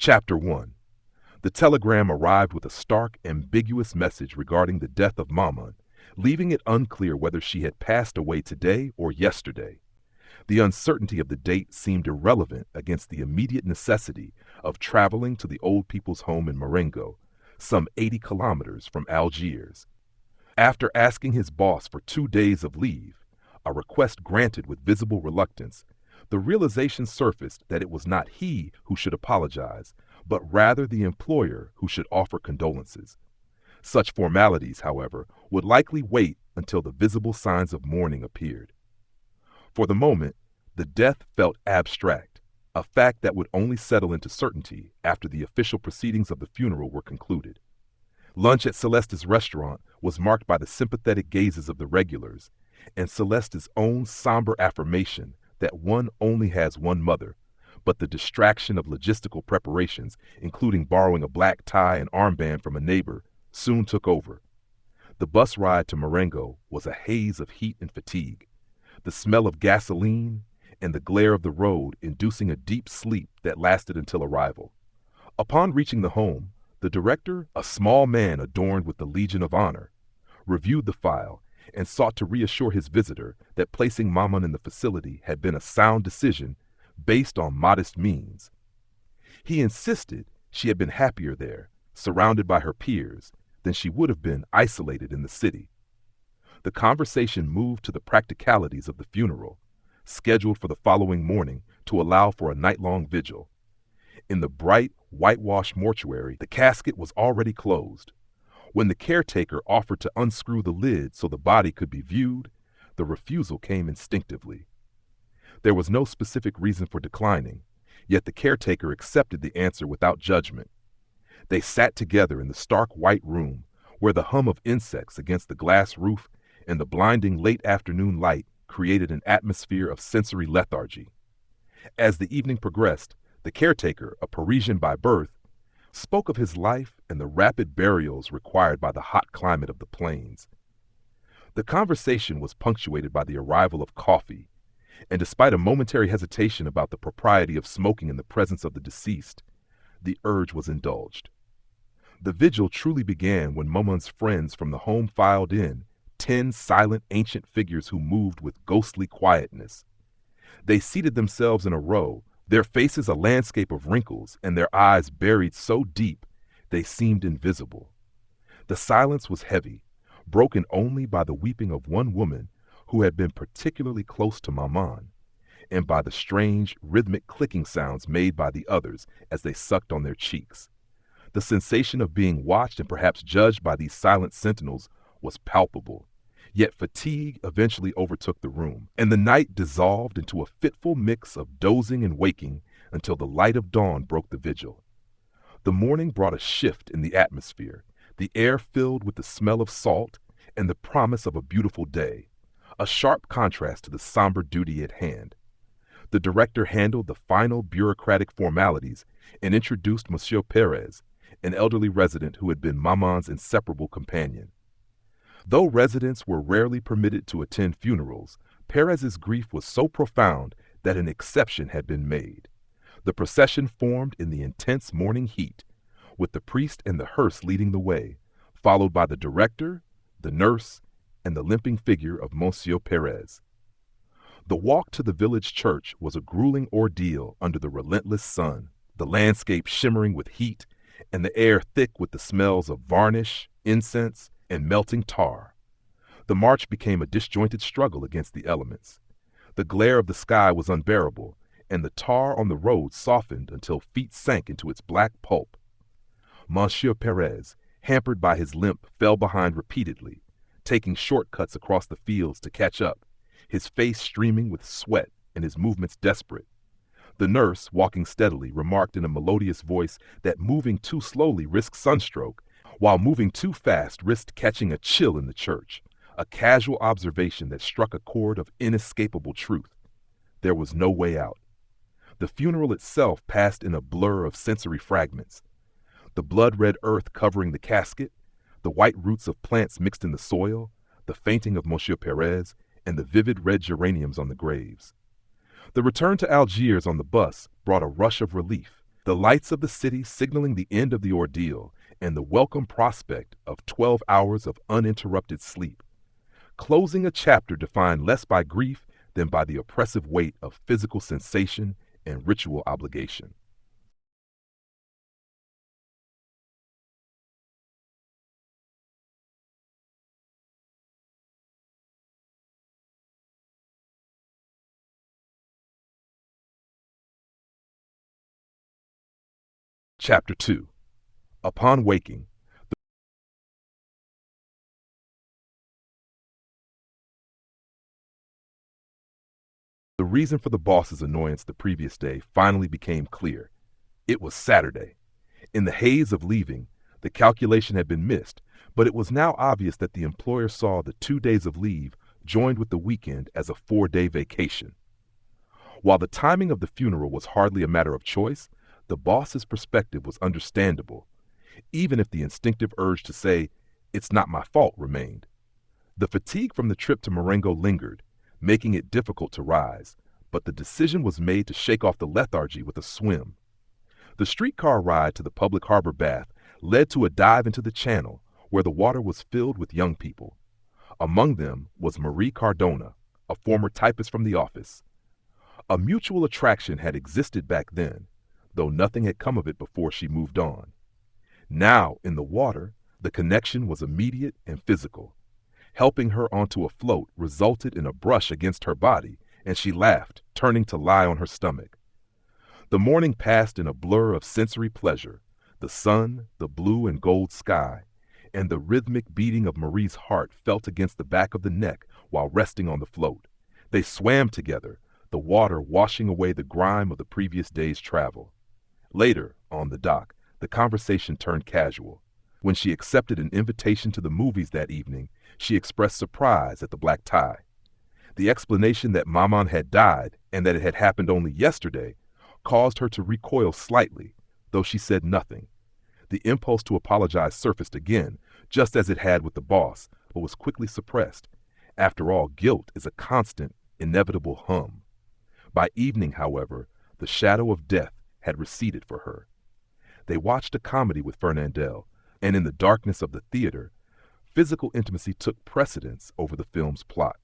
Chapter 1. The telegram arrived with a stark, ambiguous message regarding the death of Maman, leaving it unclear whether she had passed away today or yesterday. The uncertainty of the date seemed irrelevant against the immediate necessity of traveling to the old people's home in Marengo, some 80 kilometers from Algiers. After asking his boss for 2 days of leave, a request granted with visible reluctance, the realization surfaced that it was not he who should apologize, but rather the employer who should offer condolences. Such formalities, however, would likely wait until the visible signs of mourning appeared. For the moment, the death felt abstract, a fact that would only settle into certainty after the official proceedings of the funeral were concluded. Lunch at Celeste's restaurant was marked by the sympathetic gazes of the regulars, and Celeste's own somber affirmation that one only has one mother, but the distraction of logistical preparations, including borrowing a black tie and armband from a neighbor, soon took over. The bus ride to Marengo was a haze of heat and fatigue, the smell of gasoline and the glare of the road inducing a deep sleep that lasted until arrival. Upon reaching the home, the director, a small man adorned with the Legion of Honor, reviewed the file and sought to reassure his visitor that placing Maman in the facility had been a sound decision based on modest means. He insisted she had been happier there, surrounded by her peers, than she would have been isolated in the city. The conversation moved to the practicalities of the funeral, scheduled for the following morning to allow for a night-long vigil. In the bright, whitewashed mortuary, the casket was already closed. When the caretaker offered to unscrew the lid so the body could be viewed, the refusal came instinctively. There was no specific reason for declining, yet the caretaker accepted the answer without judgment. They sat together in the stark white room, where the hum of insects against the glass roof and the blinding late afternoon light created an atmosphere of sensory lethargy. As the evening progressed, the caretaker, a Parisian by birth, spoke of his life and the rapid burials required by the hot climate of the plains. The conversation was punctuated by the arrival of coffee, and despite a momentary hesitation about the propriety of smoking in the presence of the deceased, the urge was indulged. The vigil truly began when Maman's friends from the home filed in, 10 silent ancient figures who moved with ghostly quietness. They seated themselves in a row, their faces a landscape of wrinkles and their eyes buried so deep they seemed invisible. The silence was heavy, broken only by the weeping of one woman who had been particularly close to Maman, and by the strange, rhythmic clicking sounds made by the others as they sucked on their cheeks. The sensation of being watched and perhaps judged by these silent sentinels was palpable, yet fatigue eventually overtook the room, and the night dissolved into a fitful mix of dozing and waking until the light of dawn broke the vigil. The morning brought a shift in the atmosphere, the air filled with the smell of salt and the promise of a beautiful day, a sharp contrast to the somber duty at hand. The director handled the final bureaucratic formalities and introduced Monsieur Perez, an elderly resident who had been Maman's inseparable companion. Though residents were rarely permitted to attend funerals, Perez's grief was so profound that an exception had been made. The procession formed in the intense morning heat, with the priest and the hearse leading the way, followed by the director, the nurse, and the limping figure of Monsieur Perez. The walk to the village church was a grueling ordeal under the relentless sun, the landscape shimmering with heat, and the air thick with the smells of varnish, incense, and melting tar. The march became a disjointed struggle against the elements. The glare of the sky was unbearable, and the tar on the road softened until feet sank into its black pulp. Monsieur Perez, hampered by his limp, fell behind repeatedly, taking shortcuts across the fields to catch up, his face streaming with sweat and his movements desperate. The nurse, walking steadily, remarked in a melodious voice that moving too slowly risked sunstroke, while moving too fast risked catching a chill in the church, a casual observation that struck a chord of inescapable truth. There was no way out. The funeral itself passed in a blur of sensory fragments. The blood-red earth covering the casket, the white roots of plants mixed in the soil, the fainting of Monsieur Perez, and the vivid red geraniums on the graves. The return to Algiers on the bus brought a rush of relief, The lights of the city signaling the end of the ordeal and the welcome prospect of 12 hours of uninterrupted sleep, closing a chapter defined less by grief than by the oppressive weight of physical sensation and ritual obligation. Chapter 2. Upon waking, the reason for the boss's annoyance the previous day finally became clear. It was Saturday. In the haze of leaving, the calculation had been missed, but it was now obvious that the employer saw the 2 days of leave joined with the weekend as a 4-day vacation. While the timing of the funeral was hardly a matter of choice, the boss's perspective was understandable, even if the instinctive urge to say, "It's not my fault," remained. The fatigue from the trip to Marengo lingered, making it difficult to rise, but the decision was made to shake off the lethargy with a swim. The streetcar ride to the public harbor bath led to a dive into the channel, where the water was filled with young people. Among them was Marie Cardona, a former typist from the office. A mutual attraction had existed back then, though nothing had come of it before she moved on. Now, in the water, the connection was immediate and physical. Helping her onto a float resulted in a brush against her body, and she laughed, turning to lie on her stomach. The morning passed in a blur of sensory pleasure, the sun, the blue and gold sky, and the rhythmic beating of Marie's heart felt against the back of the neck while resting on the float. They swam together, the water washing away the grime of the previous day's travel. Later, on the dock, the conversation turned casual. When she accepted an invitation to the movies that evening, she expressed surprise at the black tie. The explanation that Maman had died and that it had happened only yesterday caused her to recoil slightly, though she said nothing. The impulse to apologize surfaced again, just as it had with the boss, but was quickly suppressed. After all, guilt is a constant, inevitable hum. By evening, however, the shadow of death had receded for her. They watched a comedy with Fernandel, and in the darkness of the theater, physical intimacy took precedence over the film's plot.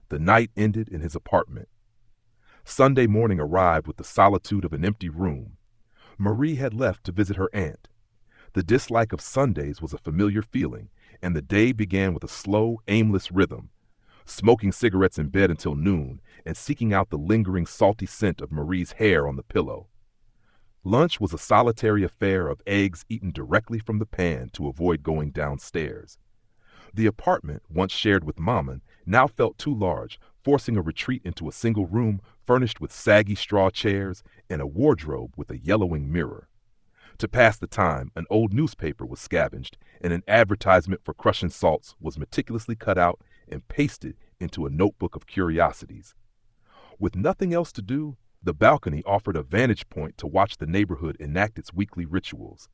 The night ended in his apartment. Sunday morning arrived with the solitude of an empty room. Marie had left to visit her aunt. The dislike of Sundays was a familiar feeling, and the day began with a slow, aimless rhythm, smoking cigarettes in bed until noon and seeking out the lingering salty scent of Marie's hair on the pillow. Lunch was a solitary affair of eggs eaten directly from the pan to avoid going downstairs. The apartment, once shared with Maman, now felt too large, forcing a retreat into a single room furnished with saggy straw chairs and a wardrobe with a yellowing mirror. To pass the time, an old newspaper was scavenged, and an advertisement for crushing salts was meticulously cut out and pasted into a notebook of curiosities. With nothing else to do, the balcony offered a vantage point to watch the neighborhood enact its weekly rituals.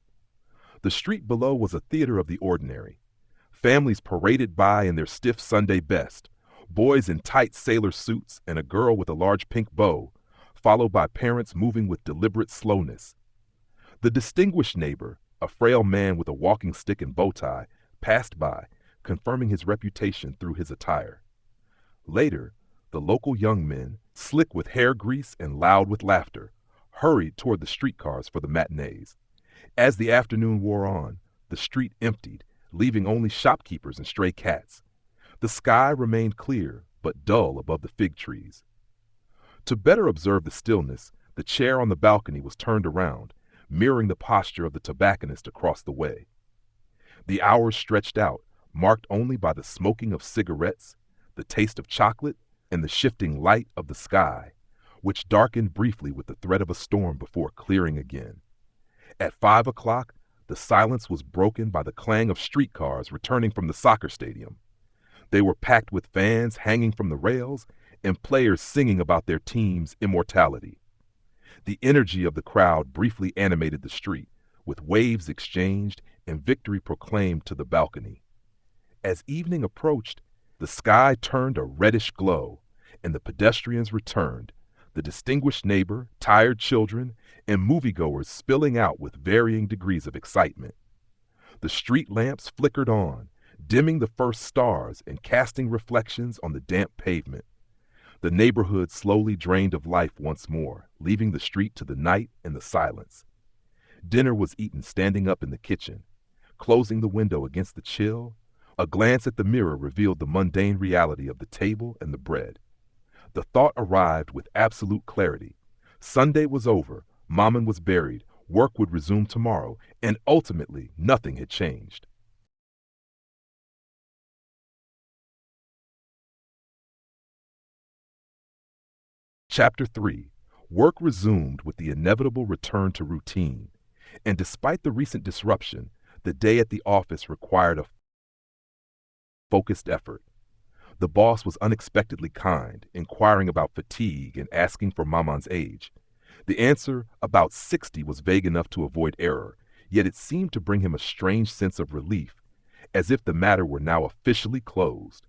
The street below was a theater of the ordinary. Families paraded by in their stiff Sunday best, boys in tight sailor suits and a girl with a large pink bow, followed by parents moving with deliberate slowness. The distinguished neighbor, a frail man with a walking stick and bow tie, passed by, confirming his reputation through his attire. Later, the local young men, slick with hair grease and loud with laughter, hurried toward the streetcars for the matinees. As the afternoon wore on, the street emptied, leaving only shopkeepers and stray cats. The sky remained clear, but dull above the fig trees. To better observe the stillness, the chair on the balcony was turned around, mirroring the posture of the tobacconist across the way. The hours stretched out, marked only by the smoking of cigarettes, the taste of chocolate, and the shifting light of the sky, which darkened briefly with the threat of a storm before clearing again. At 5 o'clock, the silence was broken by the clang of streetcars returning from the soccer stadium. They were packed with fans hanging from the rails and players singing about their team's immortality. The energy of the crowd briefly animated the street, with waves exchanged and victory proclaimed to the balcony. As evening approached, the sky turned a reddish glow, and the pedestrians returned, The distinguished neighbor, tired children, and moviegoers spilling out with varying degrees of excitement. The street lamps flickered on, dimming the first stars and casting reflections on the damp pavement. The neighborhood slowly drained of life once more, leaving the street to the night and the silence. Dinner was eaten standing up in the kitchen. Closing the window against the chill, a glance at the mirror revealed the mundane reality of the table and the bread. The thought arrived with absolute clarity. Sunday was over, Maman was buried, work would resume tomorrow, and ultimately nothing had changed. Chapter 3. Work resumed with the inevitable return to routine, and despite the recent disruption, the day at the office required a focused effort. The boss was unexpectedly kind, inquiring about fatigue and asking for Maman's age. The answer, about 60, was vague enough to avoid error, yet it seemed to bring him a strange sense of relief, as if the matter were now officially closed.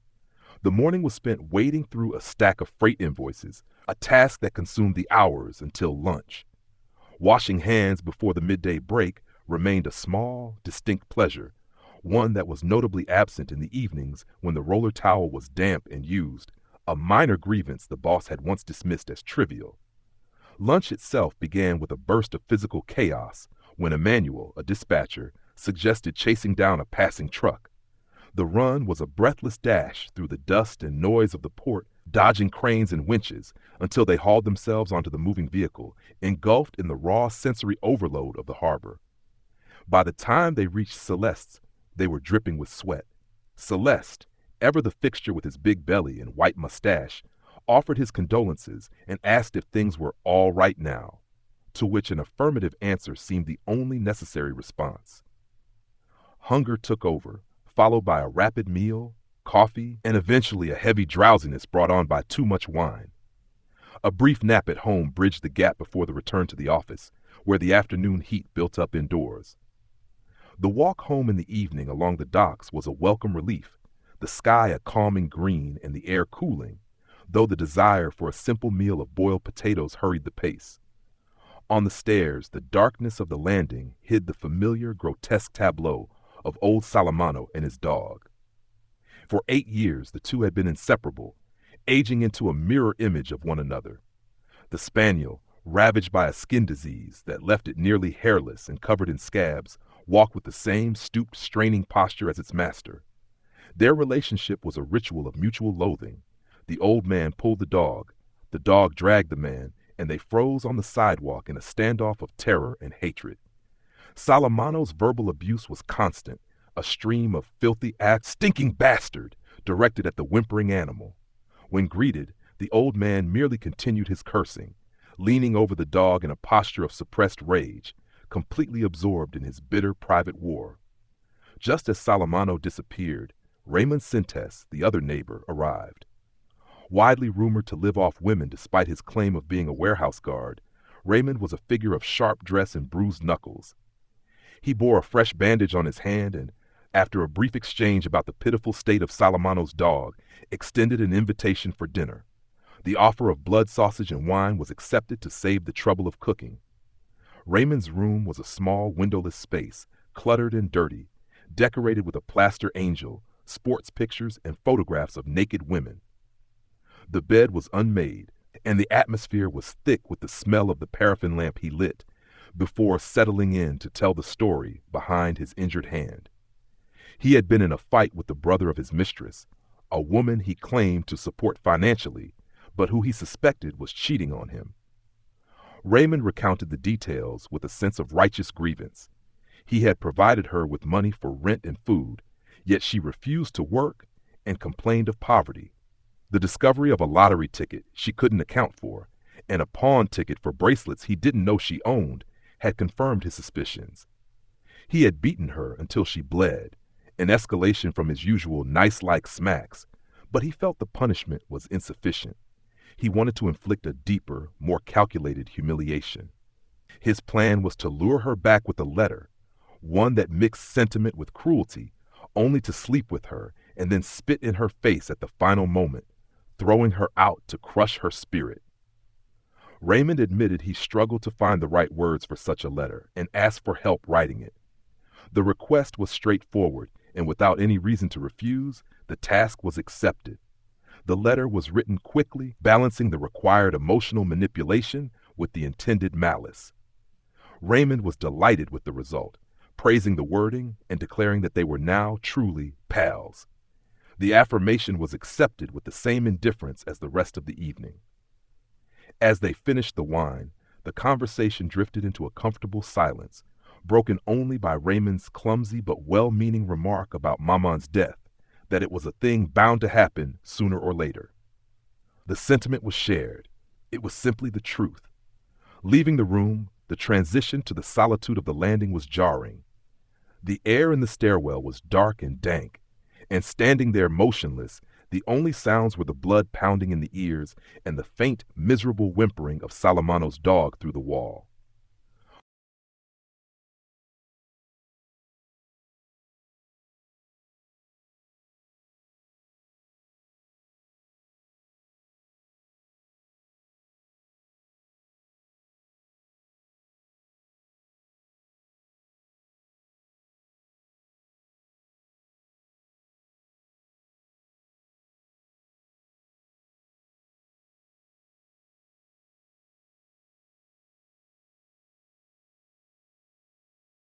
The morning was spent wading through a stack of freight invoices, a task that consumed the hours until lunch. Washing hands before the midday break remained a small, distinct pleasure, one that was notably absent in the evenings when the roller towel was damp and used, a minor grievance the boss had once dismissed as trivial. Lunch itself began with a burst of physical chaos when Emmanuel, a dispatcher, suggested chasing down a passing truck. The run was a breathless dash through the dust and noise of the port, dodging cranes and winches until they hauled themselves onto the moving vehicle, engulfed in the raw sensory overload of the harbor. By the time they reached Celeste's, they were dripping with sweat. Celeste, ever the fixture with his big belly and white mustache, offered his condolences and asked if things were all right now, to which an affirmative answer seemed the only necessary response. Hunger took over, followed by a rapid meal, coffee, and eventually a heavy drowsiness brought on by too much wine. A brief nap at home bridged the gap before the return to the office, where the afternoon heat built up indoors. The walk home in the evening along the docks was a welcome relief, the sky a calming green and the air cooling, though the desire for a simple meal of boiled potatoes hurried the pace. On the stairs, the darkness of the landing hid the familiar, grotesque tableau of old Salamano and his dog. For 8 years, the two had been inseparable, aging into a mirror image of one another. The spaniel, ravaged by a skin disease that left it nearly hairless and covered in scabs, walked with the same stooped, straining posture as its master. Their relationship was a ritual of mutual loathing. The old man pulled the dog dragged the man, and they froze on the sidewalk in a standoff of terror and hatred. Salamano's verbal abuse was constant, a stream of filthy acts, stinking bastard, directed at the whimpering animal. When greeted, the old man merely continued his cursing, leaning over the dog in a posture of suppressed rage, completely absorbed in his bitter private war. Just as Salamano disappeared, Raymond Sentes, the other neighbor, arrived. Widely rumored to live off women despite his claim of being a warehouse guard, Raymond was a figure of sharp dress and bruised knuckles. He bore a fresh bandage on his hand and, after a brief exchange about the pitiful state of Salamano's dog, extended an invitation for dinner. The offer of blood sausage and wine was accepted to save the trouble of cooking. Raymond's room was a small, windowless space, cluttered and dirty, decorated with a plaster angel, sports pictures, and photographs of naked women. The bed was unmade, and the atmosphere was thick with the smell of the paraffin lamp he lit, before settling in to tell the story behind his injured hand. He had been in a fight with the brother of his mistress, a woman he claimed to support financially, but who he suspected was cheating on him. Raymond recounted the details with a sense of righteous grievance. He had provided her with money for rent and food, yet she refused to work and complained of poverty. The discovery of a lottery ticket she couldn't account for, and a pawn ticket for bracelets he didn't know she owned, had confirmed his suspicions. He had beaten her until she bled, an escalation from his usual nice-like smacks, but he felt the punishment was insufficient. He wanted to inflict a deeper, more calculated humiliation. His plan was to lure her back with a letter, one that mixed sentiment with cruelty, only to sleep with her and then spit in her face at the final moment, throwing her out to crush her spirit. Raymond admitted he struggled to find the right words for such a letter and asked for help writing it. The request was straightforward, and without any reason to refuse, the task was accepted. The letter was written quickly, balancing the required emotional manipulation with the intended malice. Raymond was delighted with the result, praising the wording and declaring that they were now truly pals. The affirmation was accepted with the same indifference as the rest of the evening. As they finished the wine, the conversation drifted into a comfortable silence, broken only by Raymond's clumsy but well-meaning remark about Maman's death, that it was a thing bound to happen sooner or later. The sentiment was shared. It was simply the truth. Leaving the room, the transition to the solitude of the landing was jarring. The air in the stairwell was dark and dank, and standing there motionless, the only sounds were the blood pounding in the ears and the faint, miserable whimpering of Salamano's dog through the wall.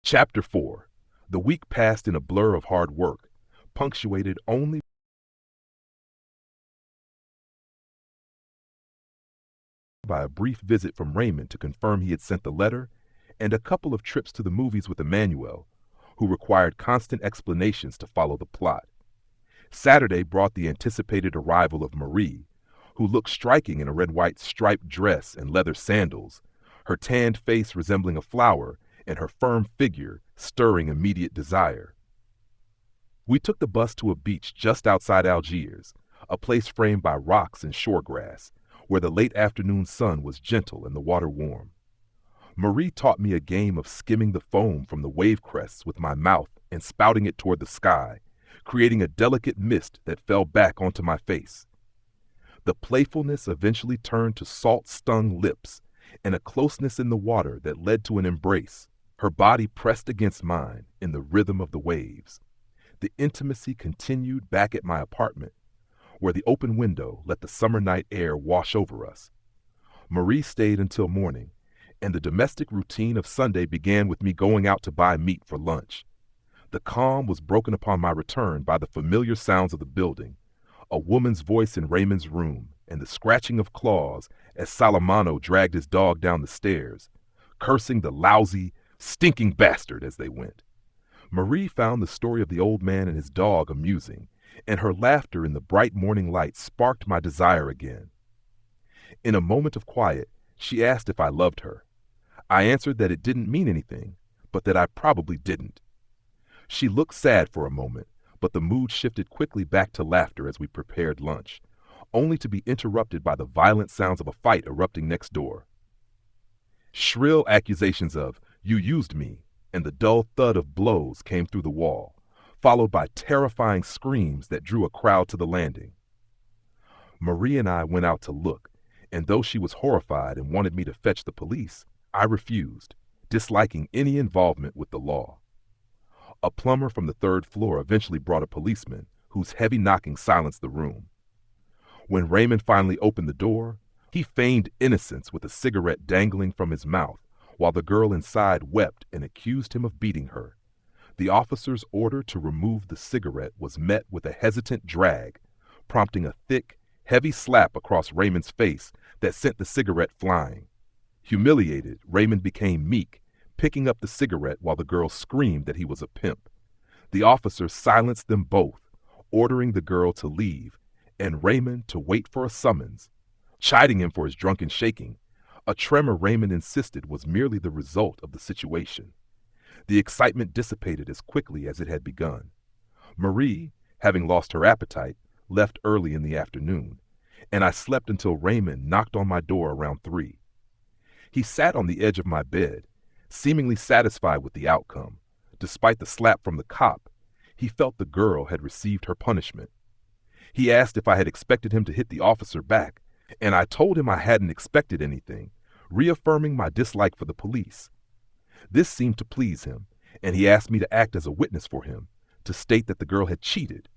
Chapter 4. The week passed in a blur of hard work, punctuated only by a brief visit from Raymond to confirm he had sent the letter, and a couple of trips to the movies with Emmanuel, who required constant explanations to follow the plot. Saturday brought the anticipated arrival of Marie, who looked striking in a red-white striped dress and leather sandals, her tanned face resembling a flower and her firm figure stirring immediate desire. We took the bus to a beach just outside Algiers, a place framed by rocks and shore grass, where the late afternoon sun was gentle and the water warm. Marie taught me a game of skimming the foam from the wave crests with my mouth and spouting it toward the sky, creating a delicate mist that fell back onto my face. The playfulness eventually turned to salt-stung lips and a closeness in the water that led to an embrace, her body pressed against mine in the rhythm of the waves. The intimacy continued back at my apartment, where the open window let the summer night air wash over us. Marie stayed until morning, and the domestic routine of Sunday began with me going out to buy meat for lunch. The calm was broken upon my return by the familiar sounds of the building, a woman's voice in Raymond's room, and the scratching of claws as Salamano dragged his dog down the stairs, cursing the lousy, stinking bastard as they went. Marie found the story of the old man and his dog amusing, and her laughter in the bright morning light sparked my desire again. In a moment of quiet, she asked if I loved her. I answered that it didn't mean anything, but that I probably didn't. She looked sad for a moment, but the mood shifted quickly back to laughter as we prepared lunch, only to be interrupted by the violent sounds of a fight erupting next door. Shrill accusations of, "You used me," and the dull thud of blows came through the wall, followed by terrifying screams that drew a crowd to the landing. Marie and I went out to look, and though she was horrified and wanted me to fetch the police, I refused, disliking any involvement with the law. A plumber from the third floor eventually brought a policeman, whose heavy knocking silenced the room. When Raymond finally opened the door, he feigned innocence with a cigarette dangling from his mouth, while the girl inside wept and accused him of beating her. The officer's order to remove the cigarette was met with a hesitant drag, prompting a thick, heavy slap across Raymond's face that sent the cigarette flying. Humiliated, Raymond became meek, picking up the cigarette while the girl screamed that he was a pimp. The officer silenced them both, ordering the girl to leave, and Raymond to wait for a summons, chiding him for his drunken shaking. A tremor Raymond insisted was merely the result of the situation. The excitement dissipated as quickly as it had begun. Marie, having lost her appetite, left early in the afternoon, and I slept until Raymond knocked on my door around 3. He sat on the edge of my bed, seemingly satisfied with the outcome. Despite the slap from the cop, he felt the girl had received her punishment. He asked if I had expected him to hit the officer back, and I told him I hadn't expected anything, reaffirming my dislike for the police. This seemed to please him, and he asked me to act as a witness for him, to state that the girl had cheated.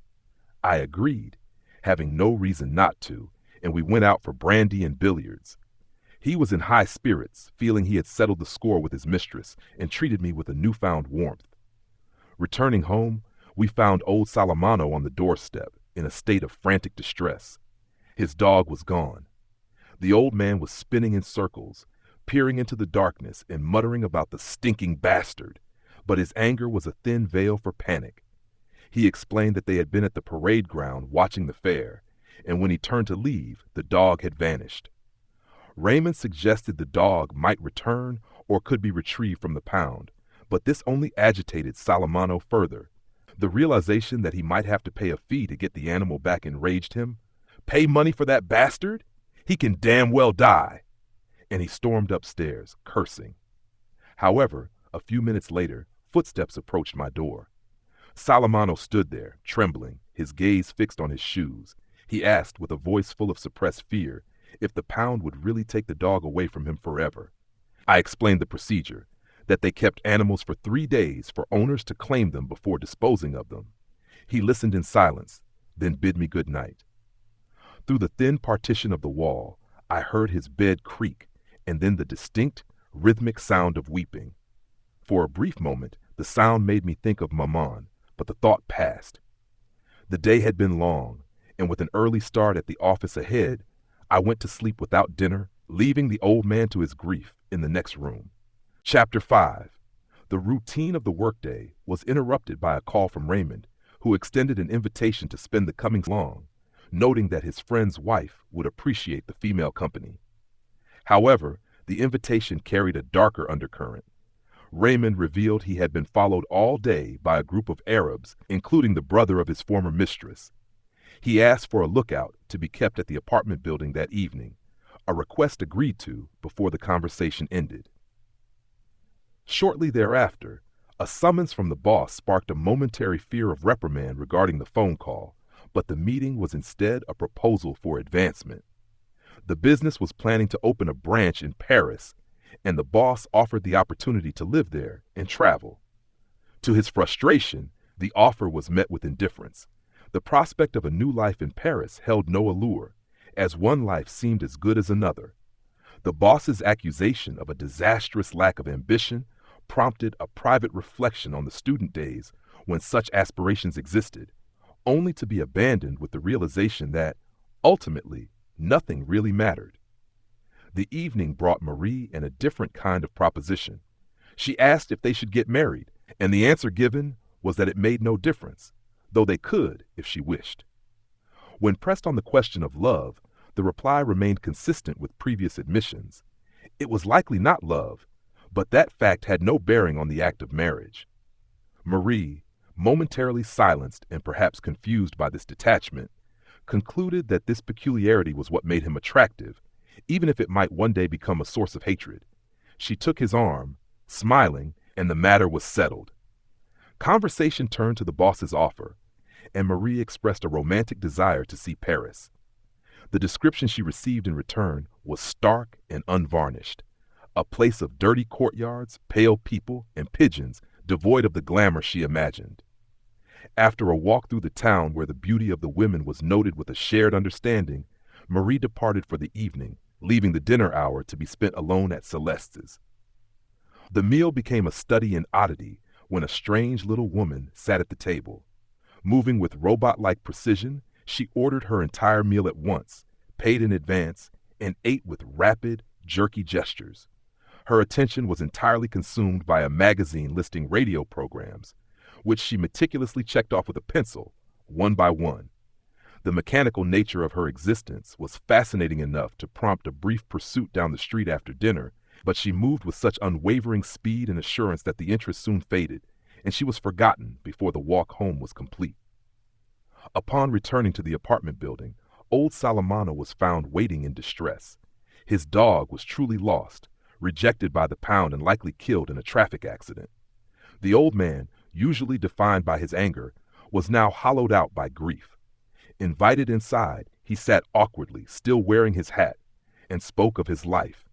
I agreed, having no reason not to, and we went out for brandy and billiards. He was in high spirits, feeling he had settled the score with his mistress and treated me with a newfound warmth. Returning home, we found old Salamano on the doorstep in a state of frantic distress. His dog was gone. The old man was spinning in circles, peering into the darkness and muttering about the stinking bastard, but his anger was a thin veil for panic. He explained that they had been at the parade ground watching the fair, and when he turned to leave, the dog had vanished. Raymond suggested the dog might return or could be retrieved from the pound, but this only agitated Salamano further. The realization that he might have to pay a fee to get the animal back enraged him. Pay money for that bastard? He can damn well die. And he stormed upstairs, cursing. However, a few minutes later, footsteps approached my door. Salamano stood there, trembling, his gaze fixed on his shoes. He asked, with a voice full of suppressed fear, if the pound would really take the dog away from him forever. I explained the procedure, that they kept animals for 3 days for owners to claim them before disposing of them. He listened in silence, then bid me good night. Through the thin partition of the wall, I heard his bed creak, and then the distinct, rhythmic sound of weeping. For a brief moment, the sound made me think of Maman, but the thought passed. The day had been long, and with an early start at the office ahead, I went to sleep without dinner, leaving the old man to his grief in the next room. Chapter 5. The routine of the workday was interrupted by a call from Raymond, who extended an invitation to spend the coming long, noting that his friend's wife would appreciate the female company. However, the invitation carried a darker undercurrent. Raymond revealed he had been followed all day by a group of Arabs, including the brother of his former mistress. He asked for a lookout to be kept at the apartment building that evening, a request agreed to before the conversation ended. Shortly thereafter, a summons from the boss sparked a momentary fear of reprimand regarding the phone call, but the meeting was instead a proposal for advancement. The business was planning to open a branch in Paris, and the boss offered the opportunity to live there and travel. To his frustration, the offer was met with indifference. The prospect of a new life in Paris held no allure, as one life seemed as good as another. The boss's accusation of a disastrous lack of ambition prompted a private reflection on the student days when such aspirations existed, only to be abandoned with the realization that, ultimately, nothing really mattered. The evening brought Marie in a different kind of proposition. She asked if they should get married, and the answer given was that it made no difference, though they could if she wished. When pressed on the question of love, the reply remained consistent with previous admissions. It was likely not love, but that fact had no bearing on the act of marriage. Marie, momentarily silenced and perhaps confused by this detachment, concluded that this peculiarity was what made him attractive, even if it might one day become a source of hatred. She took his arm, smiling, and the matter was settled. Conversation turned to the boss's offer, and Marie expressed a romantic desire to see Paris. The description she received in return was stark and unvarnished. A place of dirty courtyards, pale people, and pigeons devoid of the glamour she imagined. After a walk through the town where the beauty of the women was noted with a shared understanding, Marie departed for the evening, leaving the dinner hour to be spent alone at Celeste's. The meal became a study in oddity when a strange little woman sat at the table. Moving with robot-like precision, she ordered her entire meal at once, paid in advance, and ate with rapid, jerky gestures. Her attention was entirely consumed by a magazine listing radio programs, which she meticulously checked off with a pencil, one by one. The mechanical nature of her existence was fascinating enough to prompt a brief pursuit down the street after dinner, but she moved with such unwavering speed and assurance that the interest soon faded, and she was forgotten before the walk home was complete. Upon returning to the apartment building, old Salamano was found waiting in distress. His dog was truly lost, rejected by the pound and likely killed in a traffic accident. The old man, usually defined by his anger, was now hollowed out by grief. Invited inside, he sat awkwardly, still wearing his hat, and spoke of his life.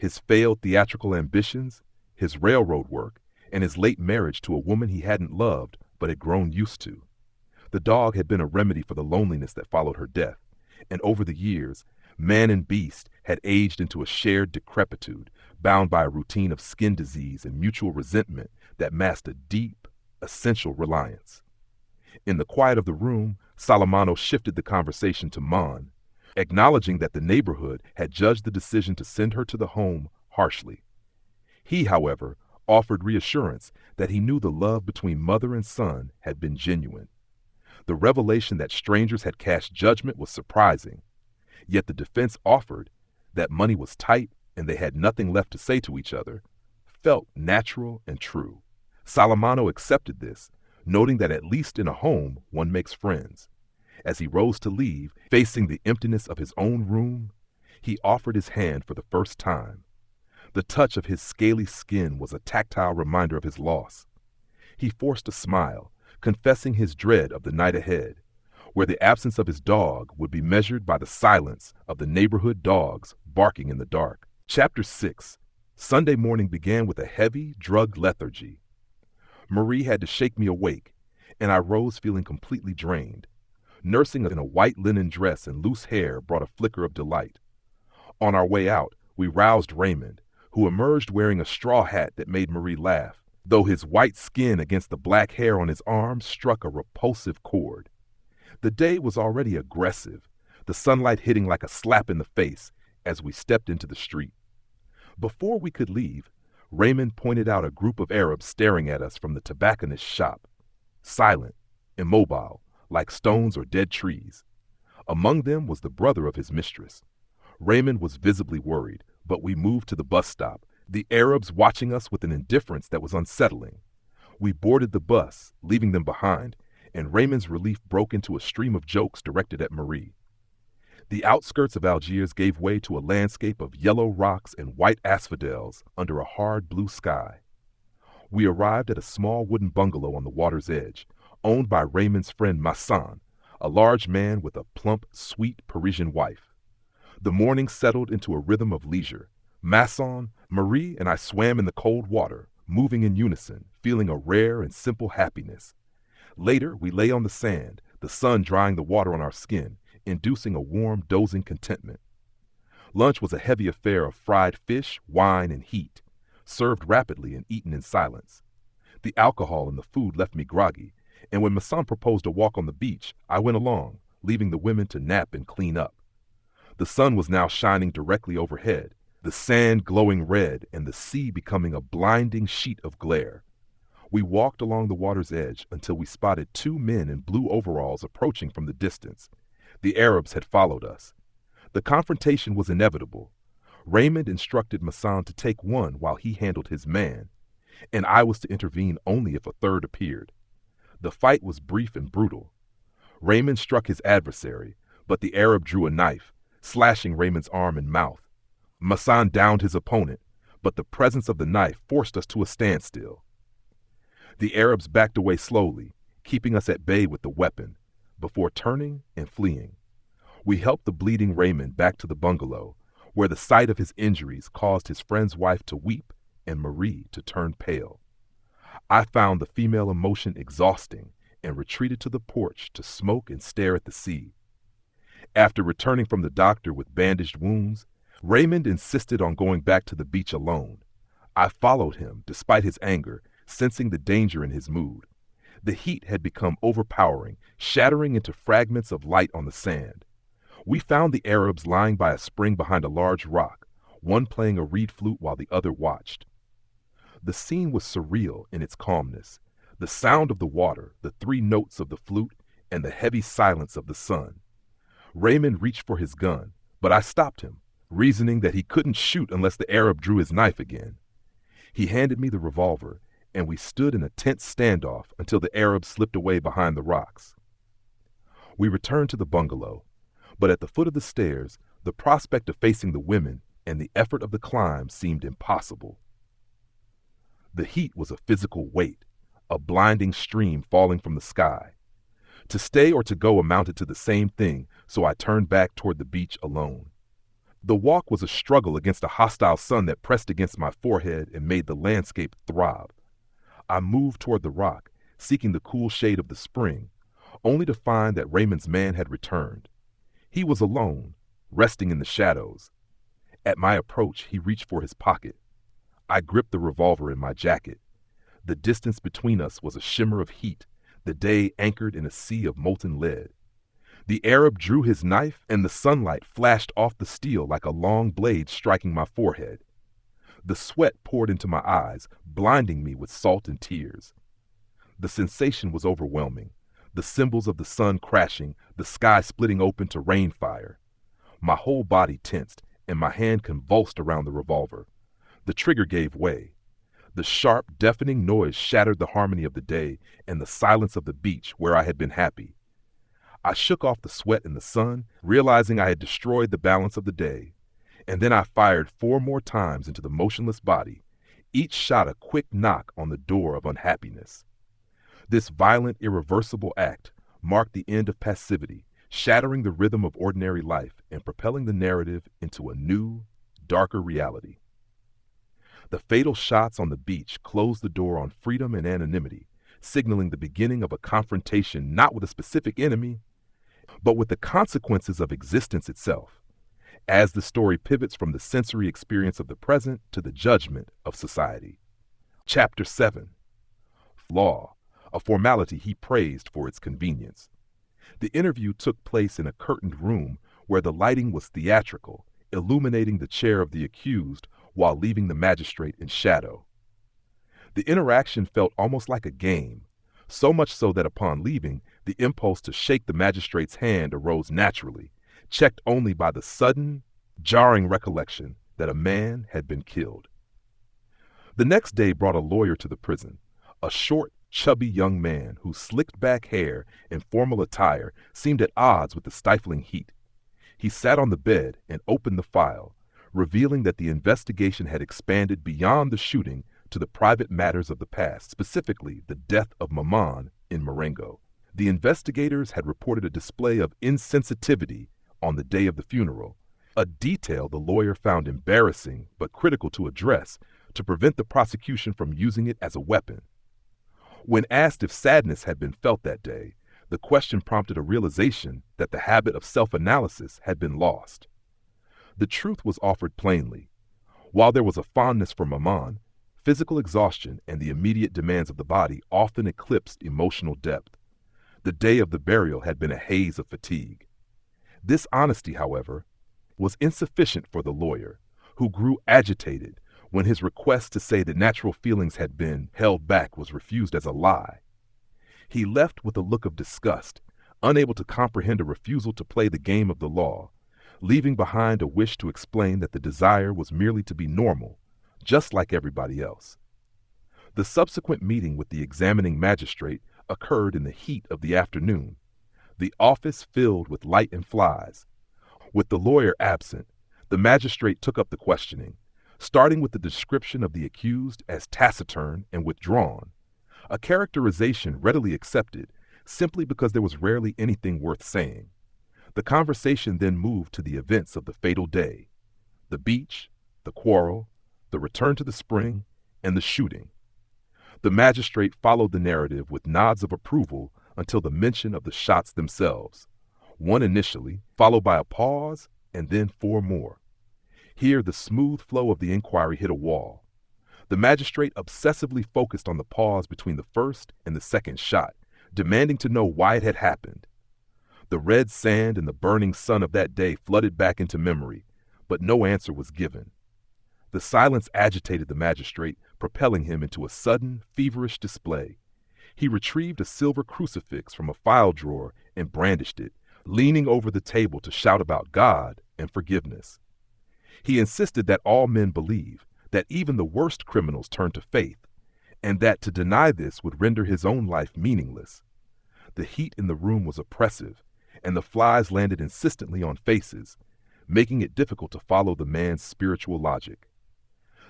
his failed theatrical ambitions, his railroad work, and his late marriage to a woman he hadn't loved but had grown used to. The dog had been a remedy for the loneliness that followed her death, and over the years, man and beast had aged into a shared decrepitude, bound by a routine of skin disease and mutual resentment that masked a deep, essential reliance. In the quiet of the room, Salamano shifted the conversation to Mon, acknowledging that the neighborhood had judged the decision to send her to the home harshly. He, however, offered reassurance that he knew the love between mother and son had been genuine. The revelation that strangers had cast judgment was surprising, yet the defense offered, that money was tight and they had nothing left to say to each other, felt natural and true. Salamano accepted this, noting that at least in a home one makes friends. As he rose to leave, facing the emptiness of his own room, he offered his hand for the first time. The touch of his scaly skin was a tactile reminder of his loss. He forced a smile, confessing his dread of the night ahead, where the absence of his dog would be measured by the silence of the neighborhood dogs barking in the dark. Chapter 6. Sunday morning began with a heavy, drugged lethargy. Marie had to shake me awake, and I rose feeling completely drained. Nursing in a white linen dress and loose hair brought a flicker of delight. On our way out, we roused Raymond, who emerged wearing a straw hat that made Marie laugh, though his white skin against the black hair on his arm struck a repulsive chord. The day was already aggressive, the sunlight hitting like a slap in the face as we stepped into the street. Before we could leave, Raymond pointed out a group of Arabs staring at us from the tobacconist's shop, silent, immobile, like stones or dead trees. Among them was the brother of his mistress. Raymond was visibly worried, but we moved to the bus stop, the Arabs watching us with an indifference that was unsettling. We boarded the bus, leaving them behind, and Raymond's relief broke into a stream of jokes directed at Marie. The outskirts of Algiers gave way to a landscape of yellow rocks and white asphodels under a hard blue sky. We arrived at a small wooden bungalow on the water's edge, owned by Raymond's friend Masson, a large man with a plump, sweet Parisian wife. The morning settled into a rhythm of leisure. Masson, Marie, and I swam in the cold water, moving in unison, feeling a rare and simple happiness. Later, we lay on the sand, the sun drying the water on our skin, inducing a warm, dozing contentment. Lunch was a heavy affair of fried fish, wine, and heat, served rapidly and eaten in silence. The alcohol in the food left me groggy, and when Masson proposed a walk on the beach, I went along, leaving the women to nap and clean up. The sun was now shining directly overhead, the sand glowing red and the sea becoming a blinding sheet of glare. We walked along the water's edge until we spotted two men in blue overalls approaching from the distance. The Arabs had followed us. The confrontation was inevitable. Raymond instructed Masson to take one while he handled his man, and I was to intervene only if a third appeared. The fight was brief and brutal. Raymond struck his adversary, but the Arab drew a knife, slashing Raymond's arm and mouth. Masson downed his opponent, but the presence of the knife forced us to a standstill. The Arabs backed away slowly, keeping us at bay with the weapon, before turning and fleeing. We helped the bleeding Raymond back to the bungalow, where the sight of his injuries caused his friend's wife to weep and Marie to turn pale. I found the female emotion exhausting and retreated to the porch to smoke and stare at the sea. After returning from the doctor with bandaged wounds, Raymond insisted on going back to the beach alone. I followed him despite his anger, sensing the danger in his mood. The heat had become overpowering, shattering into fragments of light on the sand. We found the Arabs lying by a spring behind a large rock, one playing a reed flute while the other watched. The scene was surreal in its calmness. The sound of the water, the three notes of the flute, and the heavy silence of the sun. Raymond reached for his gun, but I stopped him, reasoning that he couldn't shoot unless the Arab drew his knife again. He handed me the revolver, and we stood in a tense standoff until the Arab slipped away behind the rocks. We returned to the bungalow, but at the foot of the stairs, the prospect of facing the women and the effort of the climb seemed impossible. The heat was a physical weight, a blinding stream falling from the sky. To stay or to go amounted to the same thing, so I turned back toward the beach alone. The walk was a struggle against a hostile sun that pressed against my forehead and made the landscape throb. I moved toward the rock, seeking the cool shade of the spring, only to find that Raymond's man had returned. He was alone, resting in the shadows. At my approach, he reached for his pocket. I gripped the revolver in my jacket. The distance between us was a shimmer of heat, the day anchored in a sea of molten lead. The Arab drew his knife, and the sunlight flashed off the steel like a long blade striking my forehead. The sweat poured into my eyes, blinding me with salt and tears. The sensation was overwhelming, the symbols of the sun crashing, the sky splitting open to rain fire. My whole body tensed, and my hand convulsed around the revolver. The trigger gave way. The sharp, deafening noise shattered the harmony of the day and the silence of the beach where I had been happy. I shook off the sweat in the sun, realizing I had destroyed the balance of the day. And then I fired 4 more times into the motionless body, each shot a quick knock on the door of unhappiness. This violent, irreversible act marked the end of passivity, shattering the rhythm of ordinary life and propelling the narrative into a new, darker reality. The fatal shots on the beach closed the door on freedom and anonymity, signaling the beginning of a confrontation not with a specific enemy, but with the consequences of existence itself, as the story pivots from the sensory experience of the present to the judgment of society. Chapter 7. Law, a formality he praised for its convenience. The interview took place in a curtained room where the lighting was theatrical, illuminating the chair of the accused while leaving the magistrate in shadow. The interaction felt almost like a game, so much so that upon leaving, the impulse to shake the magistrate's hand arose naturally, checked only by the sudden, jarring recollection that a man had been killed. The next day brought a lawyer to the prison, a short, chubby young man whose slicked back hair and formal attire seemed at odds with the stifling heat. He sat on the bed and opened the file, revealing that the investigation had expanded beyond the shooting to the private matters of the past, specifically the death of Maman in Marengo. The investigators had reported a display of insensitivity on the day of the funeral, a detail the lawyer found embarrassing but critical to address to prevent the prosecution from using it as a weapon. When asked if sadness had been felt that day, the question prompted a realization that the habit of self-analysis had been lost. The truth was offered plainly. While there was a fondness for Maman, physical exhaustion and the immediate demands of the body often eclipsed emotional depth. The day of the burial had been a haze of fatigue. This honesty, however, was insufficient for the lawyer, who grew agitated when his request to say that natural feelings had been held back was refused as a lie. He left with a look of disgust, unable to comprehend a refusal to play the game of the law, leaving behind a wish to explain that the desire was merely to be normal, just like everybody else. The subsequent meeting with the examining magistrate occurred in the heat of the afternoon, the office filled with light and flies. With the lawyer absent, the magistrate took up the questioning, starting with the description of the accused as taciturn and withdrawn, a characterization readily accepted simply because there was rarely anything worth saying. The conversation then moved to the events of the fatal day: the beach, the quarrel, the return to the spring, and the shooting. The magistrate followed the narrative with nods of approval until the mention of the shots themselves, one initially, followed by a pause, and then 4 more. Here the smooth flow of the inquiry hit a wall. The magistrate obsessively focused on the pause between the first and the second shot, demanding to know why it had happened. The red sand and the burning sun of that day flooded back into memory, but no answer was given. The silence agitated the magistrate, propelling him into a sudden, feverish display. He retrieved a silver crucifix from a file drawer and brandished it, leaning over the table to shout about God and forgiveness. He insisted that all men believe, that even the worst criminals turn to faith, and that to deny this would render his own life meaningless. The heat in the room was oppressive, and the flies landed insistently on faces, making it difficult to follow the man's spiritual logic.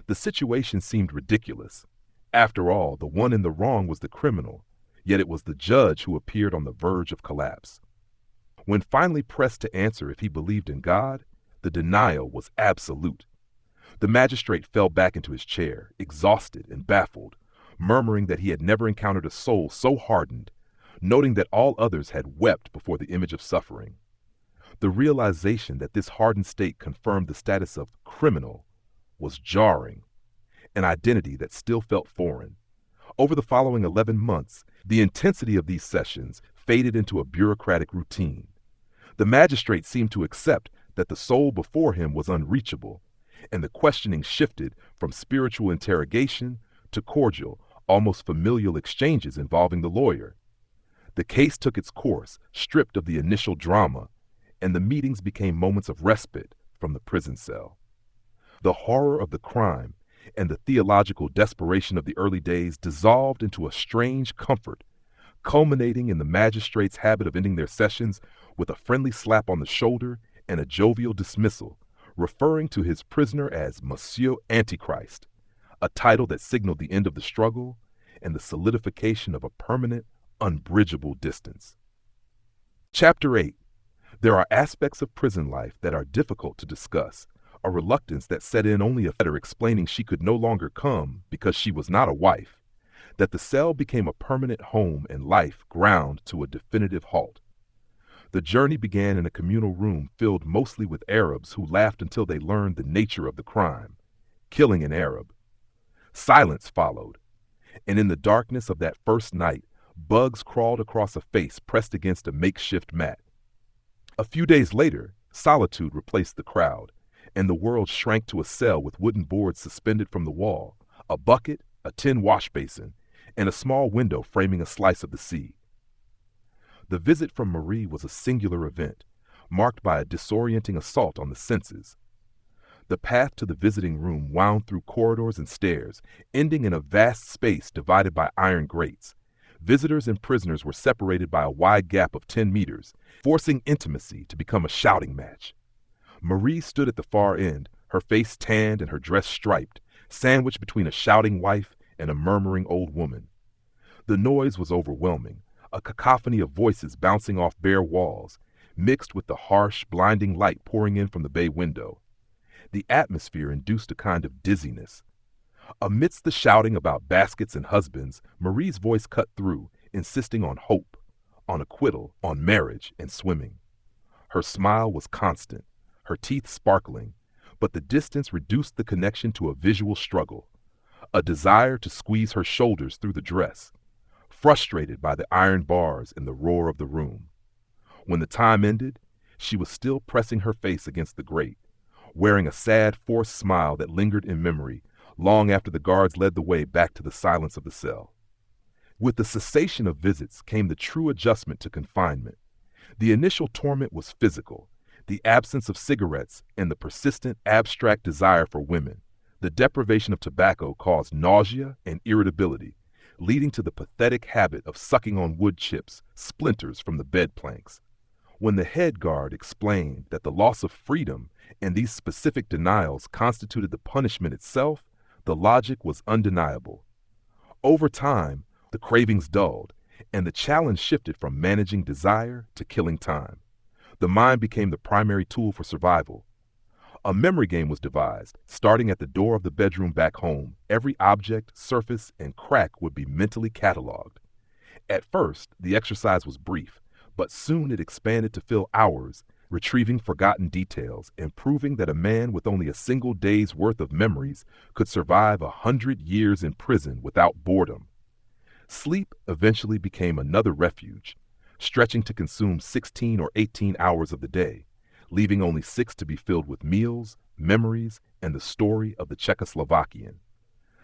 The situation seemed ridiculous. After all, the one in the wrong was the criminal, yet it was the judge who appeared on the verge of collapse. When finally pressed to answer if he believed in God, The denial was absolute. The magistrate fell back into his chair, exhausted and baffled, murmuring that he had never encountered a soul so hardened, noting that all others had wept before the image of suffering. The realization that this hardened state confirmed the status of criminal was jarring, an identity that still felt foreign. Over the following 11 months, the intensity of these sessions faded into a bureaucratic routine. The magistrate seemed to accept that the soul before him was unreachable, and the questioning shifted from spiritual interrogation to cordial, almost familial exchanges involving the lawyer. The case took its course, stripped of the initial drama, and the meetings became moments of respite from the prison cell. The horror of the crime and the theological desperation of the early days dissolved into a strange comfort, culminating in the magistrate's habit of ending their sessions with a friendly slap on the shoulder and a jovial dismissal, referring to his prisoner as Monsieur Antichrist, a title that signaled the end of the struggle and the solidification of a permanent, unbridgeable distance. Chapter 8. There are aspects of prison life that are difficult to discuss, a reluctance that set in only a letter explaining she could no longer come because she was not a wife, that the cell became a permanent home and life ground to a definitive halt. The journey began in a communal room filled mostly with Arabs who laughed until they learned the nature of the crime, killing an Arab. Silence followed, and in the darkness of that first night, bugs crawled across a face pressed against a makeshift mat. A few days later, solitude replaced the crowd, and the world shrank to a cell with wooden boards suspended from the wall, a bucket, a tin wash basin, and a small window framing a slice of the sea. The visit from Marie was a singular event, marked by a disorienting assault on the senses. The path to the visiting room wound through corridors and stairs, ending in a vast space divided by iron grates. Visitors and prisoners were separated by a wide gap of 10 meters, forcing intimacy to become a shouting match. Marie stood at the far end, her face tanned and her dress striped, sandwiched between a shouting wife and a murmuring old woman. The noise was overwhelming, a cacophony of voices bouncing off bare walls, mixed with the harsh, blinding light pouring in from the bay window. The atmosphere induced a kind of dizziness. Amidst the shouting about baskets and husbands, Marie's voice cut through, insisting on hope, on acquittal, on marriage and swimming. Her smile was constant, her teeth sparkling, but the distance reduced the connection to a visual struggle, a desire to squeeze her shoulders through the dress, frustrated by the iron bars and the roar of the room. When the time ended, she was still pressing her face against the grate, wearing a sad, forced smile that lingered in memory long after the guards led the way back to the silence of the cell. With the cessation of visits came the true adjustment to confinement. The initial torment was physical, the absence of cigarettes and the persistent, abstract desire for women. The deprivation of tobacco caused nausea and irritability, leading to the pathetic habit of sucking on wood chips, splinters from the bed planks. When the head guard explained that the loss of freedom and these specific denials constituted the punishment itself, the logic was undeniable. Over time, the cravings dulled, and the challenge shifted from managing desire to killing time. The mind became the primary tool for survival. A memory game was devised. Starting at the door of the bedroom back home, every object, surface, and crack would be mentally cataloged. At first, the exercise was brief, but soon it expanded to fill hours, retrieving forgotten details and proving that a man with only a single day's worth of memories could survive 100 years in prison without boredom. Sleep eventually became another refuge, stretching to consume 16 or 18 hours of the day, leaving only 6 to be filled with meals, memories, and the story of the Czechoslovakian.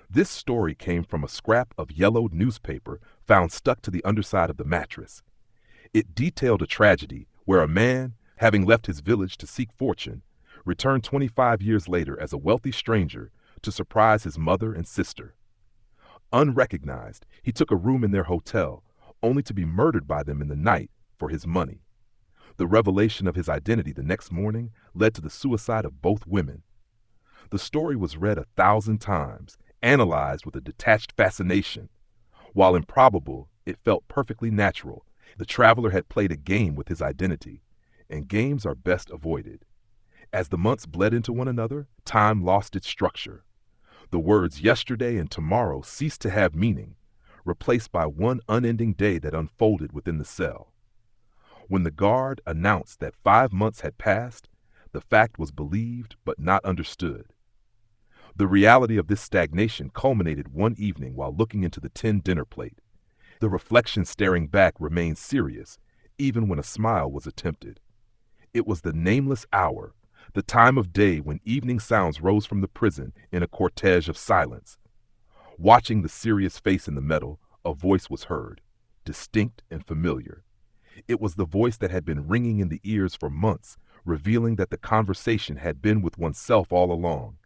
This story came from a scrap of yellowed newspaper found stuck to the underside of the mattress. It detailed a tragedy where a man, having left his village to seek fortune, returned 25 years later as a wealthy stranger to surprise his mother and sister. Unrecognized, he took a room in their hotel, only to be murdered by them in the night for his money. The revelation of his identity the next morning led to the suicide of both women. The story was read 1,000 times, analyzed with a detached fascination. While improbable, it felt perfectly natural. The traveler had played a game with his identity, and games are best avoided. As the months bled into one another, time lost its structure. The words yesterday and tomorrow ceased to have meaning, replaced by one unending day that unfolded within the cell. When the guard announced that 5 months had passed, the fact was believed but not understood. The reality of this stagnation culminated one evening while looking into the tin dinner plate. The reflection staring back remained serious, even when a smile was attempted. It was the nameless hour, the time of day when evening sounds rose from the prison in a cortege of silence. Watching the serious face in the metal, a voice was heard, distinct and familiar. It was the voice that had been ringing in the ears for months, revealing that the conversation had been with oneself all along.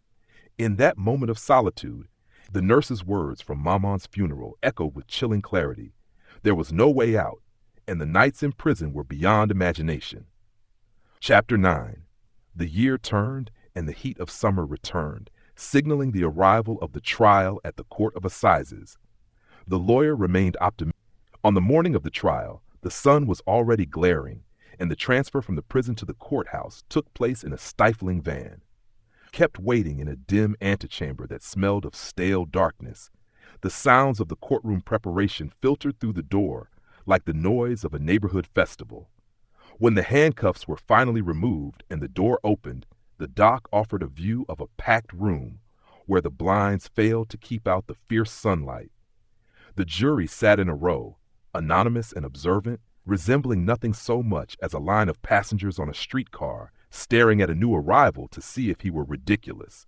In that moment of solitude, the nurse's words from Maman's funeral echoed with chilling clarity. There was no way out, and the nights in prison were beyond imagination. Chapter 9. The year turned, and the heat of summer returned, signaling the arrival of the trial at the Court of Assizes. The lawyer remained optimistic. On the morning of the trial, the sun was already glaring, and the transfer from the prison to the courthouse took place in a stifling van. Kept waiting in a dim antechamber that smelled of stale darkness. The sounds of the courtroom preparation filtered through the door like the noise of a neighborhood festival. When the handcuffs were finally removed and the door opened, the dock offered a view of a packed room where the blinds failed to keep out the fierce sunlight. The jury sat in a row, anonymous and observant, resembling nothing so much as a line of passengers on a streetcar staring at a new arrival to see if he were ridiculous.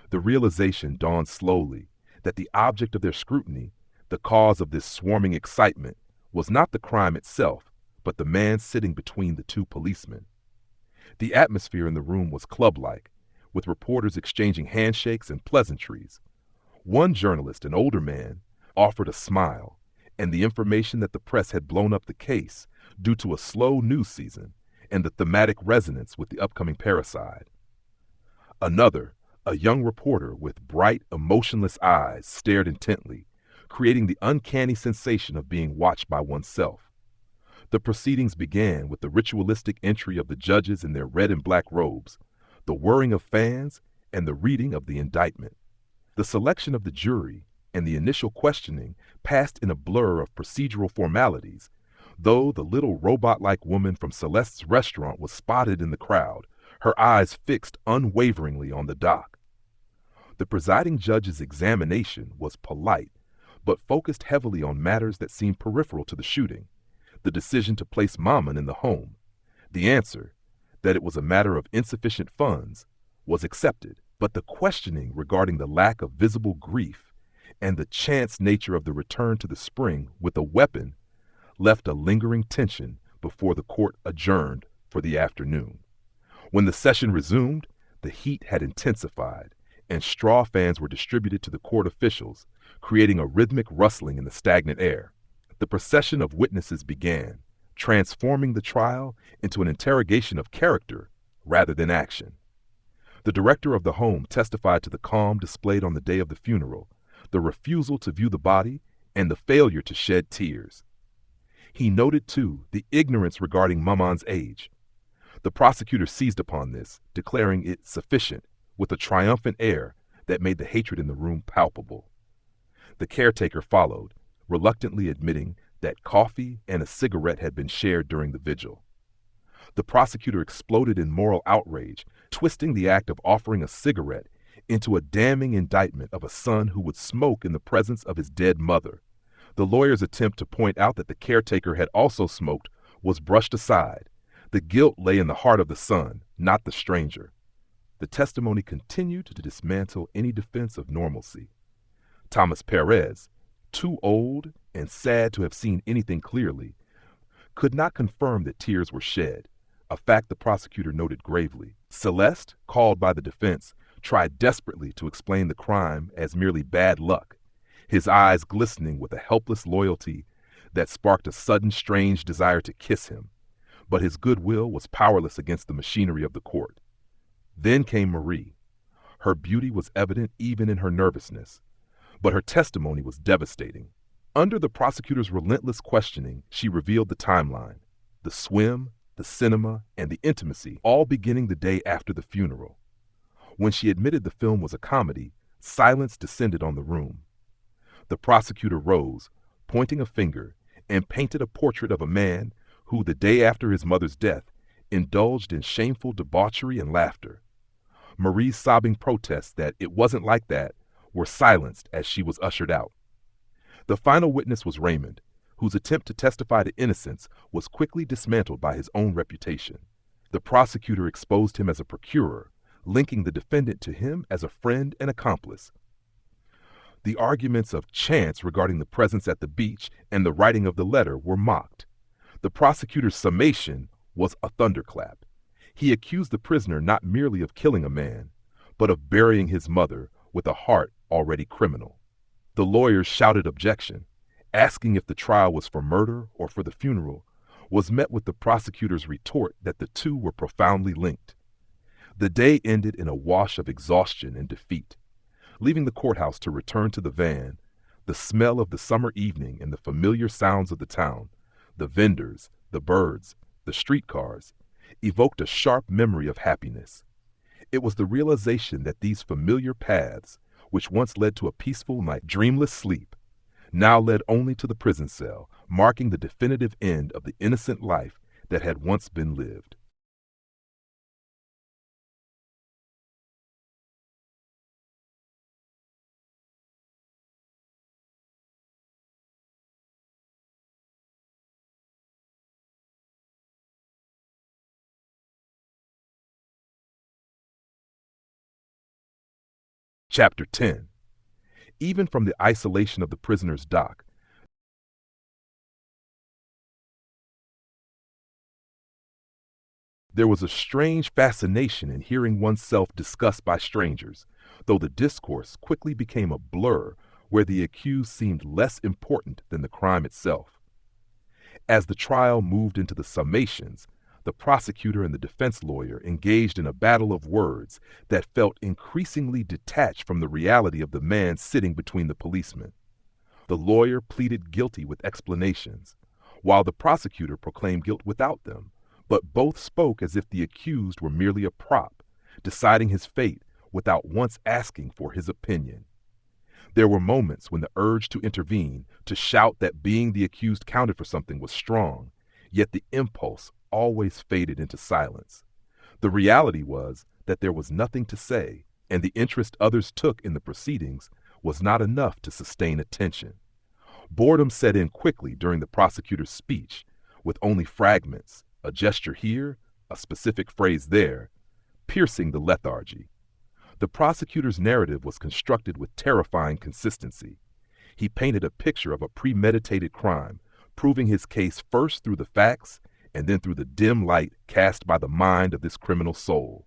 The realization dawned slowly that the object of their scrutiny, the cause of this swarming excitement, was not the crime itself, but the man sitting between the two policemen. The atmosphere in the room was club-like, with reporters exchanging handshakes and pleasantries. One journalist, an older man, offered a smile, and the information that the press had blown up the case due to a slow news season and the thematic resonance with the upcoming parricide. Another, a young reporter with bright, emotionless eyes, stared intently, creating the uncanny sensation of being watched by oneself. The proceedings began with the ritualistic entry of the judges in their red and black robes, the whirring of fans, and the reading of the indictment. The selection of the jury and the initial questioning passed in a blur of procedural formalities, though the little robot-like woman from Celeste's restaurant was spotted in the crowd, her eyes fixed unwaveringly on the dock. The presiding judge's examination was polite, but focused heavily on matters that seemed peripheral to the shooting. The decision to place Maman in the home, the answer, that it was a matter of insufficient funds, was accepted, but the questioning regarding the lack of visible grief and the chance nature of the return to the spring with a weapon left a lingering tension before the court adjourned for the afternoon. When the session resumed, the heat had intensified, and straw fans were distributed to the court officials, creating a rhythmic rustling in the stagnant air. The procession of witnesses began, transforming the trial into an interrogation of character rather than action. The director of the home testified to the calm displayed on the day of the funeral, the refusal to view the body, and the failure to shed tears. He noted, too, the ignorance regarding Maman's age. The prosecutor seized upon this, declaring it sufficient, with a triumphant air that made the hatred in the room palpable. The caretaker followed, reluctantly admitting that coffee and a cigarette had been shared during the vigil. The prosecutor exploded in moral outrage, twisting the act of offering a cigarette into a damning indictment of a son who would smoke in the presence of his dead mother. The lawyer's attempt to point out that the caretaker had also smoked was brushed aside. The guilt lay in the heart of the son, not the stranger. The testimony continued to dismantle any defense of normalcy. Thomas Perez, too old and sad to have seen anything clearly, could not confirm that tears were shed, a fact the prosecutor noted gravely. Celeste, called by the defense, tried desperately to explain the crime as merely bad luck, his eyes glistening with a helpless loyalty that sparked a sudden strange desire to kiss him, but his goodwill was powerless against the machinery of the court. Then came Marie. Her beauty was evident even in her nervousness, but her testimony was devastating. Under the prosecutor's relentless questioning, she revealed the timeline, the swim, the cinema, and the intimacy, all beginning the day after the funeral. When she admitted the film was a comedy, silence descended on the room. The prosecutor rose, pointing a finger, and painted a portrait of a man who, the day after his mother's death, indulged in shameful debauchery and laughter. Marie's sobbing protests that it wasn't like that were silenced as she was ushered out. The final witness was Raymond, whose attempt to testify to innocence was quickly dismantled by his own reputation. The prosecutor exposed him as a procurer, linking the defendant to him as a friend and accomplice. The arguments of chance regarding the presence at the beach and the writing of the letter were mocked. The prosecutor's summation was a thunderclap. He accused the prisoner not merely of killing a man, but of burying his mother with a heart already criminal. The lawyers shouted objection, asking if the trial was for murder or for the funeral, was met with the prosecutor's retort that the two were profoundly linked. The day ended in a wash of exhaustion and defeat. Leaving the courthouse to return to the van, the smell of the summer evening and the familiar sounds of the town, the vendors, the birds, the streetcars, evoked a sharp memory of happiness. It was the realization that these familiar paths, which once led to a peaceful night, dreamless sleep, now led only to the prison cell, marking the definitive end of the innocent life that had once been lived. Chapter 10. Even from the isolation of the prisoner's dock, there was a strange fascination in hearing oneself discussed by strangers, though the discourse quickly became a blur where the accused seemed less important than the crime itself. As the trial moved into the summations, the prosecutor and the defense lawyer engaged in a battle of words that felt increasingly detached from the reality of the man sitting between the policemen. The lawyer pleaded guilty with explanations, while the prosecutor proclaimed guilt without them, but both spoke as if the accused were merely a prop, deciding his fate without once asking for his opinion. There were moments when the urge to intervene, to shout that being the accused counted for something was strong, yet the impulse always faded into silence. The reality was that there was nothing to say, and the interest others took in the proceedings was not enough to sustain attention. Boredom set in quickly during the prosecutor's speech, with only fragments, a gesture here, a specific phrase there, piercing the lethargy. The prosecutor's narrative was constructed with terrifying consistency. He painted a picture of a premeditated crime, proving his case first through the facts and then through the dim light cast by the mind of this criminal soul.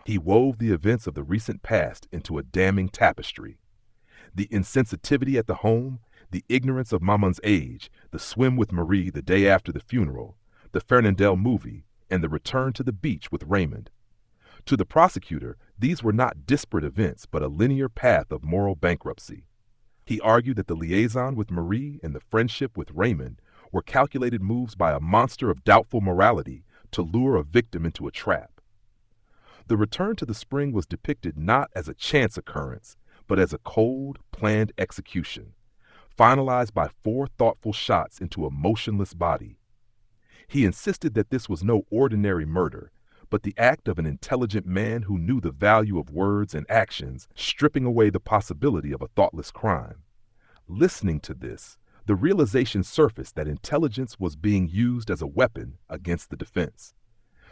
He wove the events of the recent past into a damning tapestry. The insensitivity at the home, the ignorance of Maman's age, the swim with Marie the day after the funeral, the Fernandel movie, and the return to the beach with Raymond. To the prosecutor, these were not disparate events, but a linear path of moral bankruptcy. He argued that the liaison with Marie and the friendship with Raymond were calculated moves by a monster of doubtful morality to lure a victim into a trap. The return to the spring was depicted not as a chance occurrence, but as a cold, planned execution, finalized by 4 thoughtful shots into a motionless body. He insisted that this was no ordinary murder, but the act of an intelligent man who knew the value of words and actions, stripping away the possibility of a thoughtless crime. Listening to this, the realization surfaced that intelligence was being used as a weapon against the defense.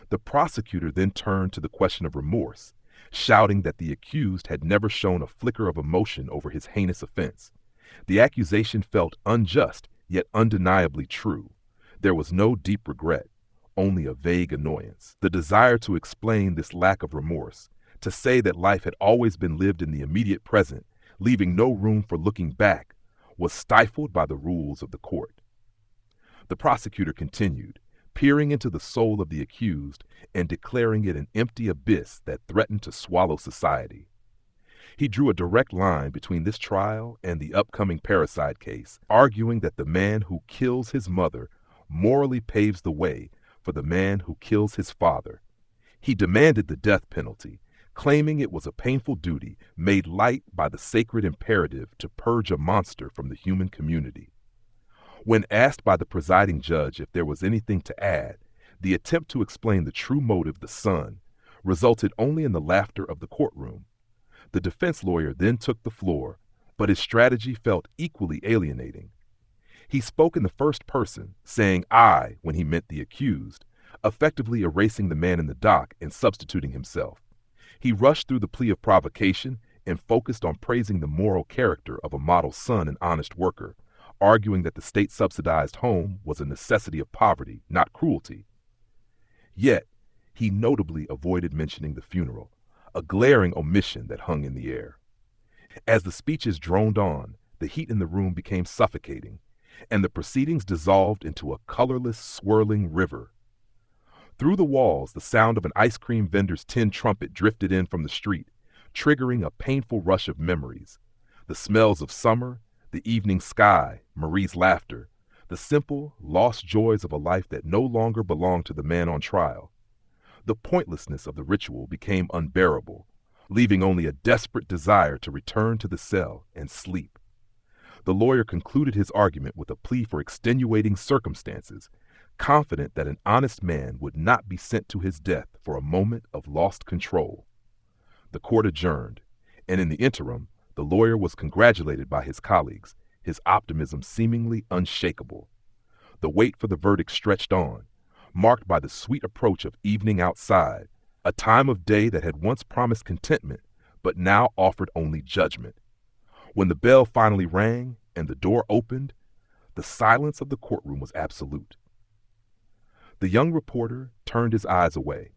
The prosecutor then turned to the question of remorse, shouting that the accused had never shown a flicker of emotion over his heinous offense. The accusation felt unjust, yet undeniably true. There was no deep regret, only a vague annoyance. The desire to explain this lack of remorse, to say that life had always been lived in the immediate present, leaving no room for looking back, was stifled by the rules of the court. The prosecutor continued, peering into the soul of the accused and declaring it an empty abyss that threatened to swallow society. He drew a direct line between this trial and the upcoming parricide case, arguing that the man who kills his mother morally paves the way for the man who kills his father. He demanded the death penalty, claiming it was a painful duty made light by the sacred imperative to purge a monster from the human community. When asked by the presiding judge if there was anything to add, the attempt to explain the true motive, the son, resulted only in the laughter of the courtroom. The defense lawyer then took the floor, but his strategy felt equally alienating. He spoke in the first person, saying "I" when he meant the accused, effectively erasing the man in the dock and substituting himself. He rushed through the plea of provocation and focused on praising the moral character of a model son and honest worker, arguing that the state-subsidized home was a necessity of poverty, not cruelty. Yet, he notably avoided mentioning the funeral, a glaring omission that hung in the air. As the speeches droned on, the heat in the room became suffocating, and the proceedings dissolved into a colorless, swirling river. Through the walls, the sound of an ice cream vendor's tin trumpet drifted in from the street, triggering a painful rush of memories. The smells of summer, the evening sky, Marie's laughter, the simple, lost joys of a life that no longer belonged to the man on trial. The pointlessness of the ritual became unbearable, leaving only a desperate desire to return to the cell and sleep. The lawyer concluded his argument with a plea for extenuating circumstances, confident that an honest man would not be sent to his death for a moment of lost control. The court adjourned, and in the interim, the lawyer was congratulated by his colleagues, his optimism seemingly unshakable. The wait for the verdict stretched on, marked by the sweet approach of evening outside, a time of day that had once promised contentment, but now offered only judgment. When the bell finally rang and the door opened, the silence of the courtroom was absolute. The young reporter turned his eyes away.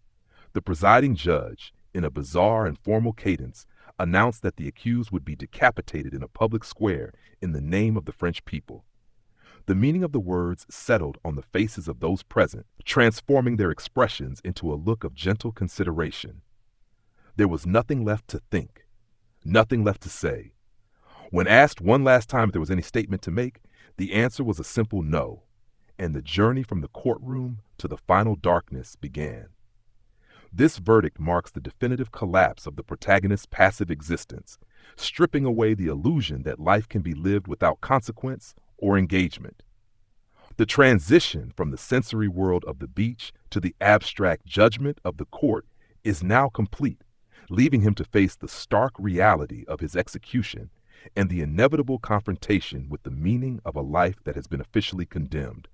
The presiding judge, in a bizarre and formal cadence, announced that the accused would be decapitated in a public square in the name of the French people. The meaning of the words settled on the faces of those present, transforming their expressions into a look of gentle consideration. There was nothing left to think, nothing left to say. When asked one last time if there was any statement to make, the answer was a simple no, and the journey from the courtroom to the final darkness began. This verdict marks the definitive collapse of the protagonist's passive existence, stripping away the illusion that life can be lived without consequence or engagement. The transition from the sensory world of the beach to the abstract judgment of the court is now complete, leaving him to face the stark reality of his execution and the inevitable confrontation with the meaning of a life that has been officially condemned.